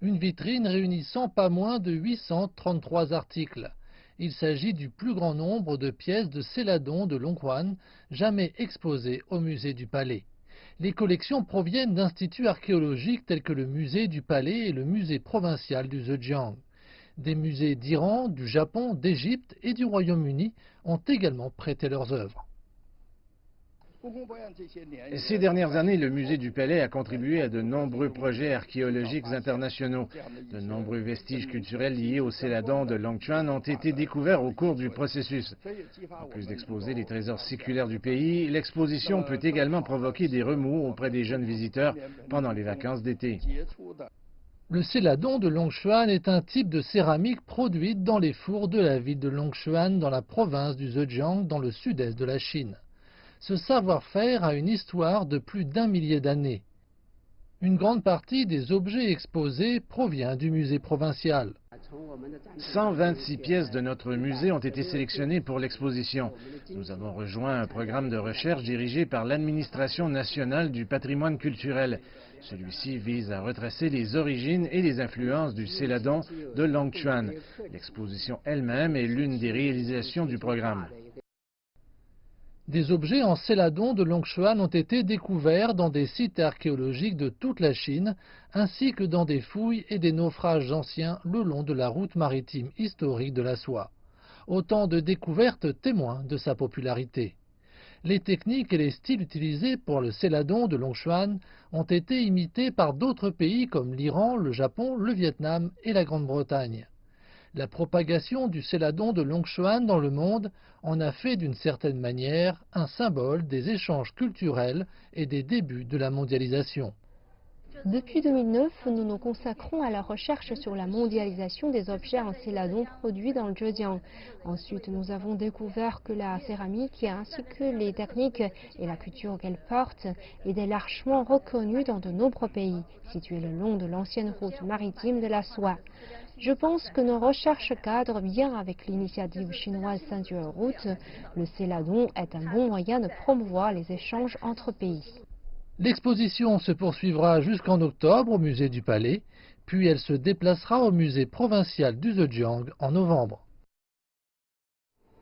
Une vitrine réunissant pas moins de 833 articles. Il s'agit du plus grand nombre de pièces de céladon de Longquan jamais exposées au musée du Palais. Les collections proviennent d'instituts archéologiques tels que le musée du Palais et le musée provincial du Zhejiang. Des musées d'Iran, du Japon, d'Égypte et du Royaume-Uni ont également prêté leurs œuvres. Ces dernières années, le musée du Palais a contribué à de nombreux projets archéologiques internationaux. De nombreux vestiges culturels liés au céladon de Longquan ont été découverts au cours du processus. En plus d'exposer les trésors séculaires du pays, l'exposition peut également provoquer des remous auprès des jeunes visiteurs pendant les vacances d'été. Le céladon de Longquan est un type de céramique produite dans les fours de la ville de Longquan dans la province du Zhejiang dans le sud-est de la Chine. Ce savoir-faire a une histoire de plus d'un millier d'années. Une grande partie des objets exposés provient du musée provincial. 126 pièces de notre musée ont été sélectionnées pour l'exposition. Nous avons rejoint un programme de recherche dirigé par l'Administration nationale du patrimoine culturel. Celui-ci vise à retracer les origines et les influences du céladon de Longquan. L'exposition elle-même est l'une des réalisations du programme. Des objets en céladon de Longquan ont été découverts dans des sites archéologiques de toute la Chine, ainsi que dans des fouilles et des naufrages anciens le long de la route maritime historique de la soie. Autant de découvertes témoins de sa popularité. Les techniques et les styles utilisés pour le céladon de Longquan ont été imités par d'autres pays comme l'Iran, le Japon, le Vietnam et la Grande-Bretagne. La propagation du céladon de Longquan dans le monde en a fait d'une certaine manière un symbole des échanges culturels et des débuts de la mondialisation. Depuis 2009, nous nous consacrons à la recherche sur la mondialisation des objets en céladon produits dans le Zhejiang. Ensuite, nous avons découvert que la céramique ainsi que les techniques et la culture qu'elle porte étaient largement reconnues dans de nombreux pays, situés le long de l'ancienne route maritime de la soie. Je pense que nos recherches cadrent bien avec l'initiative chinoise Ceinture Route. Le céladon est un bon moyen de promouvoir les échanges entre pays. L'exposition se poursuivra jusqu'en octobre au musée du Palais, puis elle se déplacera au musée provincial du Zhejiang en novembre.